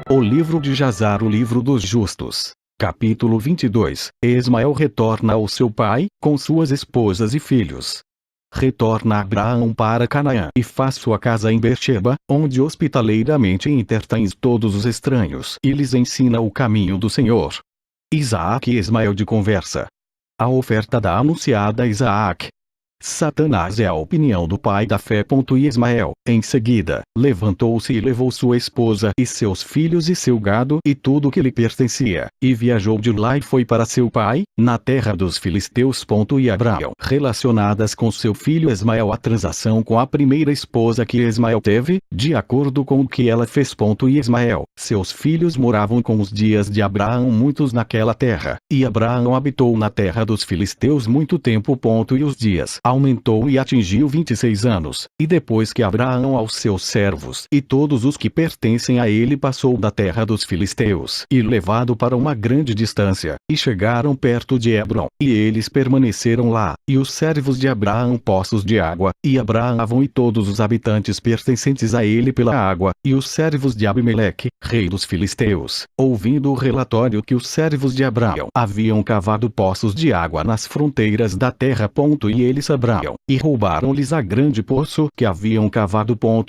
O livro de Jazar, o livro dos justos. Capítulo 22. Ismael retorna ao seu pai, com suas esposas e filhos. Retorna Abraão para Canaã e faz sua casa em Beersheba, onde hospitaleiramente entretém todos os estranhos e lhes ensina o caminho do Senhor. Isaac e Ismael de conversa. A oferta da anunciada a Isaac. Satanás é a opinião do pai da fé. E Ismael, em seguida, levantou-se e levou sua esposa e seus filhos e seu gado e tudo que lhe pertencia, e viajou de lá e foi para seu pai, na terra dos filisteus. E Abraão, relacionadas com seu filho Ismael, a transação com a primeira esposa que Ismael teve, de acordo com o que ela fez. E Ismael, seus filhos moravam com os dias de Abraão muitos naquela terra, e Abraão habitou na terra dos filisteus muito tempo. E os dias aumentou e atingiu 26 anos, e depois que Abraão aos seus servos e todos os que pertencem a ele passou da terra dos filisteus e levado para uma grande distância, e chegaram perto de Hebron, e eles permaneceram lá, e os servos de Abraão poços de água, e Abraão e todos os habitantes pertencentes a ele pela água, e os servos de Abimeleque, rei dos filisteus, ouvindo o relatório que os servos de Abraão haviam cavado poços de água nas fronteiras da terra. E eles Abraão, e roubaram-lhes a grande poço que haviam cavado.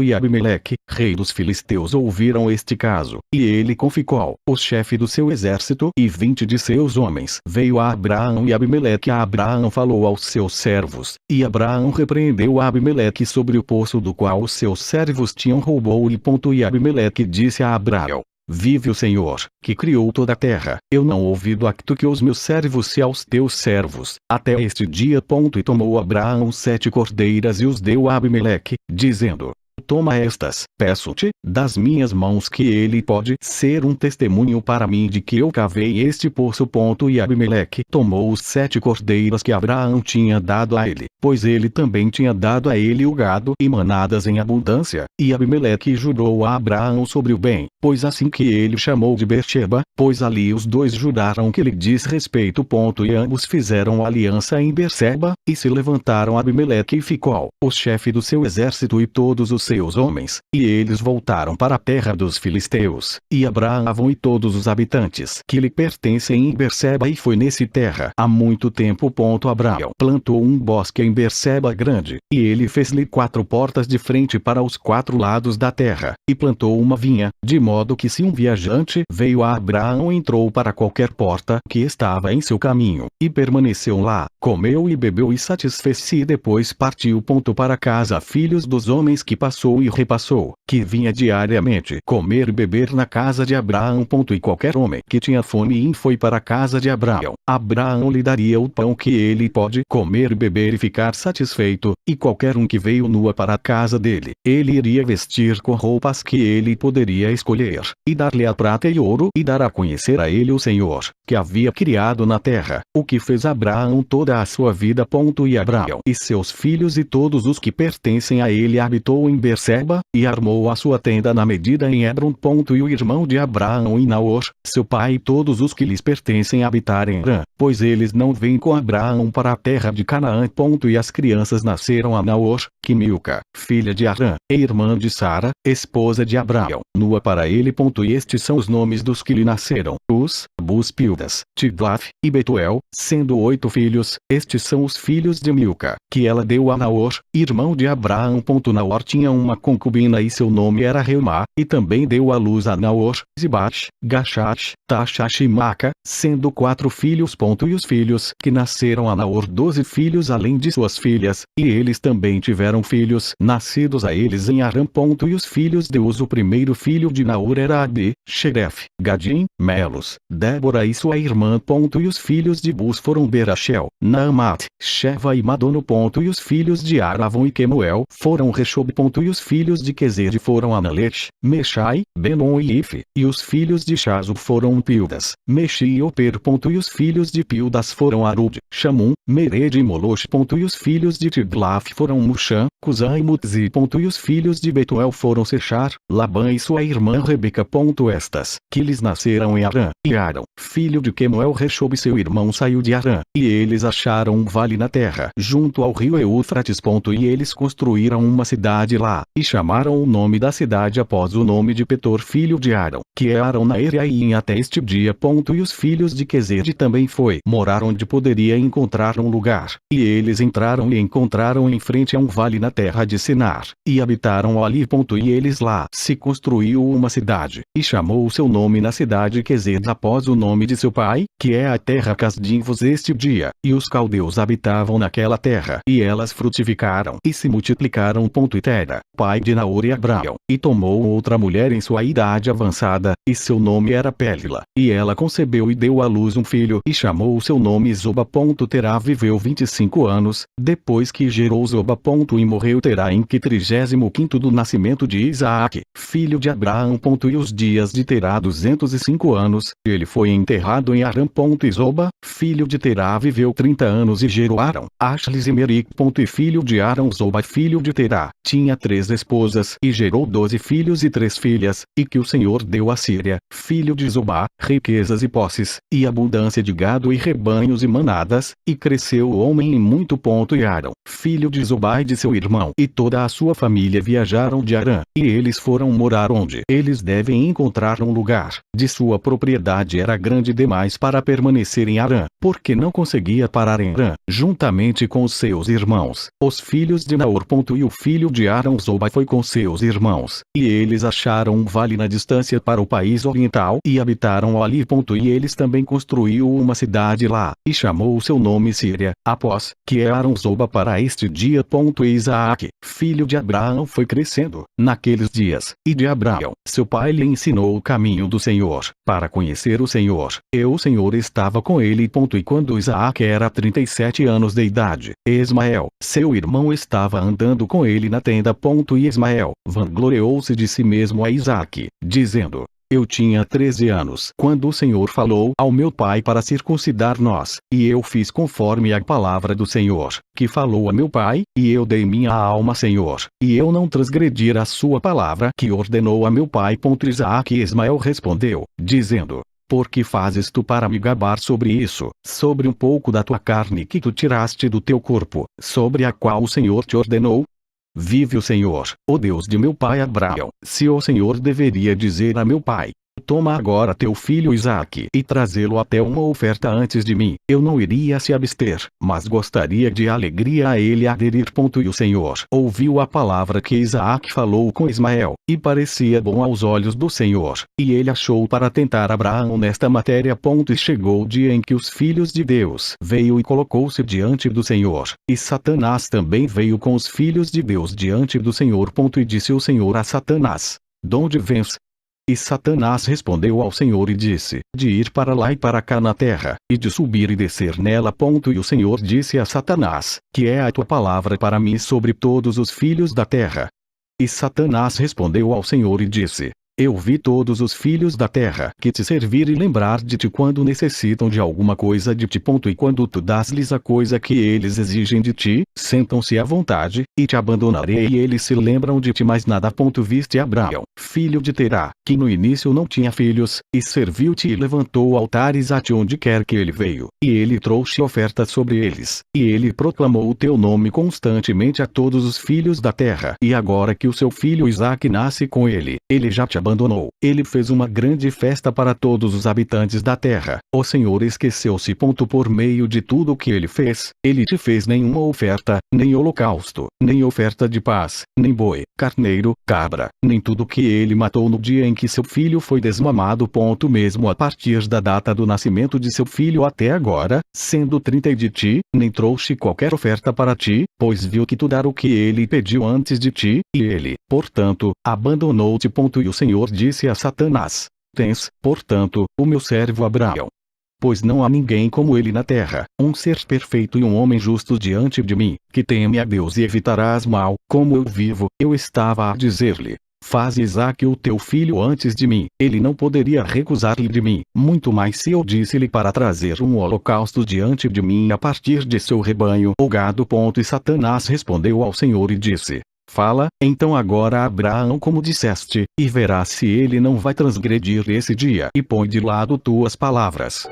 E Abimeleque, rei dos filisteus, ouviram este caso, e ele com Ficol, o chefe do seu exército, e 20 de seus homens, veio a Abraão, e Abimeleque a Abraão falou aos seus servos, e Abraão repreendeu a Abimeleque sobre o poço do qual os seus servos tinham roubou-lhe. E Abimeleque disse a Abraão: vive o Senhor, que criou toda a terra, eu não ouvi do acto que os meus servos e aos teus servos, até este dia. E tomou Abraão 7 cordeiras e os deu a Abimeleque, dizendo: toma estas, peço-te, das minhas mãos, que ele pode ser um testemunho para mim de que eu cavei este poço. E Abimeleque tomou os 7 cordeiras que Abraão tinha dado a ele, pois ele também tinha dado a ele o gado e manadas em abundância, e Abimeleque jurou a Abraão sobre o bem, pois assim que ele chamou de Beersheba, pois ali os dois juraram que lhe diz respeito. E ambos fizeram aliança em Beerseba, e se levantaram Abimeleque e Ficol, o chefe do seu exército, e todos os seus homens, e eles voltaram para a terra dos filisteus, e Abraão e todos os habitantes que lhe pertencem em Beerseba, e foi nesse terra há muito tempo. Abraão plantou um bosque em Beerseba grande, e ele fez-lhe 4 portas de frente para os 4 lados da terra, e plantou uma vinha, de modo que se um viajante veio a Abraão, entrou para qualquer porta que estava em seu caminho, e permaneceu lá, comeu e bebeu e satisfez-se, e depois partiu. Para casa filhos dos homens que passou e repassou, que vinha diariamente comer e beber na casa de Abraão. E qualquer homem que tinha fome e foi para a casa de Abraão, Abraão lhe daria o pão que ele pode comer e beber e ficar satisfeito, e qualquer um que veio nua para a casa dele, ele iria vestir com roupas que ele poderia escolher, e dar-lhe a prata e ouro, e dar a conhecer a ele o Senhor, que havia criado na terra, o que fez Abraão toda a sua vida. E Abraão e seus filhos e todos os que pertencem a ele habitou em Beerseba, e armou a sua tenda na medida em Hebron. E o irmão de Abraão e Naor, seu pai, e todos os que lhes pertencem habitarem em Harã, pois eles não vêm com Abraão para a terra de Canaã. E as crianças nasceram a Naor, que Milca, filha de Harã, e irmã de Sara, esposa de Abraão, nua para ele. E estes são os nomes dos que lhe nasceram: Uz, Bus, Pildas, Tiglath e Betuel, sendo 8 filhos. Estes são os filhos de Milca, que ela deu a Naor, irmão de Abraão. Naor tinha uma concubina e seu nome era Reumá, e também deu à luz a Naor, Zibat, Gachate, Tachash e Maca, sendo 4 filhos. E os filhos que nasceram a Naor 12 filhos além de suas filhas, e eles também tiveram filhos nascidos a eles em Harã. E os filhos de Uz, o primeiro filho de Naor era Abi, Xeref, Gadim, Melos, Débora e sua irmã. E os filhos de Bus foram Berachel, Naamat, Sheva e Madono. E os filhos de Aravon e Quemuel foram Rechob. E os filhos de Quezed foram Analete, Meshai, Benon e Ife, e os filhos de Chazu foram Pildas, Meshi e Oper. E os filhos de Pildas foram Arud, Chamum, Mered e Molosh. E os filhos de Tiglaf foram Muxã, Cusã e Mutzi. E os filhos de Betuel foram Sechar, Labã e sua irmã Rebeca. Estas, que lhes nasceram em Harã, e Arão, filho de Quemuel, Rechob, seu irmão, saiu de Harã, e eles acharam um vale na terra, junto ao rio Eufrates. E eles construíram uma cidade lá, lá, e chamaram o nome da cidade após o nome de Petor filho de Arão, que é Arão-Naeriaim até este dia. E os filhos de Quezede também foi morar onde poderia encontrar um lugar, e eles entraram e encontraram em frente a um vale na terra de Sinar, e habitaram ali. E eles lá se construiu uma cidade, e chamou o seu nome na cidade Quezede após o nome de seu pai, que é a terra Casdinvos este dia, e os caldeus habitavam naquela terra, e elas frutificaram e se multiplicaram. E Tera, pai de Naor e Abraão, e tomou outra mulher em sua idade avançada, e seu nome era Pélila, e ela concebeu e deu à luz um filho, e chamou o seu nome Zoba. Terá viveu 25 anos, depois que gerou Zoba. E morreu Terá em que 35º do nascimento de Isaac, filho de Abraão. E os dias de Terá 205 anos, ele foi enterrado em Arã. E Zoba, filho de Terá viveu 30 anos e gerou Arão, Ashlis e Meric. E filho de Arão Zoba filho de Terá, tinha 3 esposas e gerou 12 filhos e 3 filhas, e que o Senhor deu a Síria, filho de Zoba, riquezas e posses, e abundância de gado e rebanhos e manadas, e cresceu o homem em muito. E Arão, filho de Zoba e de seu irmão e toda a sua família viajaram de Arã, e eles foram morar onde eles devem encontrar um lugar, de sua propriedade era grande demais para permanecer em Arã, porque não conseguia parar em Arã, juntamente com os seus irmãos, os filhos de Naor. E o filho de Arão Zoba foi com seus irmãos, e eles acharam um vale na distância para o país oriental e habitaram ali. E eles também construiu uma cidade lá, e chamou o seu nome Síria, após que é Arão Zoba para este dia. E Isaac, filho de Abraão foi crescendo, naqueles dias, e de Abraão, seu pai lhe ensinou o caminho do Senhor, para conhecer o Senhor, e o Senhor estava com ele. E quando Isaac era 37 anos de idade, Ismael, seu irmão estava andando com ele na tenda. E Ismael vangloriou-se de si mesmo a Isaac, dizendo: eu tinha 13 anos quando o Senhor falou ao meu pai para circuncidar nós, e eu fiz conforme a palavra do Senhor, que falou a meu pai, e eu dei minha alma ao Senhor, e eu não transgredi a sua palavra que ordenou a meu pai. Isaac e Ismael respondeu, dizendo: por que fazes tu para me gabar sobre isso, sobre um pouco da tua carne que tu tiraste do teu corpo, sobre a qual o Senhor te ordenou? Vive o Senhor, o Deus de meu pai Abraão, se o Senhor deveria dizer a meu pai: toma agora teu filho Isaque e trazê-lo até uma oferta antes de mim, eu não iria se abster, mas gostaria de alegria a ele aderir. E o Senhor ouviu a palavra que Isaque falou com Ismael, e parecia bom aos olhos do Senhor, e ele achou para tentar Abraão nesta matéria. E chegou o dia em que os filhos de Deus veio e colocou-se diante do Senhor, e Satanás também veio com os filhos de Deus diante do Senhor. E disse o Senhor a Satanás: donde vens? E Satanás respondeu ao Senhor e disse: de ir para lá e para cá na terra, e de subir e descer nela. E o Senhor disse a Satanás: que é a tua palavra para mim sobre todos os filhos da terra? E Satanás respondeu ao Senhor e disse: eu vi todos os filhos da terra que te servir e lembrar de ti quando necessitam de alguma coisa de ti. E quando tu dás-lhes a coisa que eles exigem de ti, sentam-se à vontade, e te abandonarei e eles se lembram de ti mais nada. Viste Abraão, filho de Terá, que no início não tinha filhos, e serviu-te e levantou altares a ti onde quer que ele veio, e ele trouxe ofertas sobre eles, e ele proclamou o teu nome constantemente a todos os filhos da terra. E agora que o seu filho Isaque nasce com ele, ele já te abandonou, ele fez uma grande festa para todos os habitantes da terra. O Senhor esqueceu-se. Por meio de tudo o que ele fez, ele te fez nenhuma oferta, nem holocausto, nem oferta de paz, nem boi, carneiro, cabra, nem tudo que ele matou no dia em que seu filho foi desmamado. Mesmo a partir da data do nascimento de seu filho até agora, sendo 30 de ti, nem trouxe qualquer oferta para ti, pois viu que tu dar o que ele pediu antes de ti, e ele, portanto, abandonou-te. E o Senhor disse a Satanás: tens, portanto, o meu servo Abraão. Pois não há ninguém como ele na terra, um ser perfeito e um homem justo diante de mim, que teme a Deus e evitarás mal. Como eu vivo, eu estava a dizer-lhe: faz Isaque o teu filho antes de mim. Ele não poderia recusar-lhe de mim, muito mais se eu disse-lhe para trazer um holocausto diante de mim a partir de seu rebanho ou gado. E Satanás respondeu ao Senhor e disse: fala, então agora a Abraão como disseste, e verás se ele não vai transgredir esse dia. E põe de lado tuas palavras.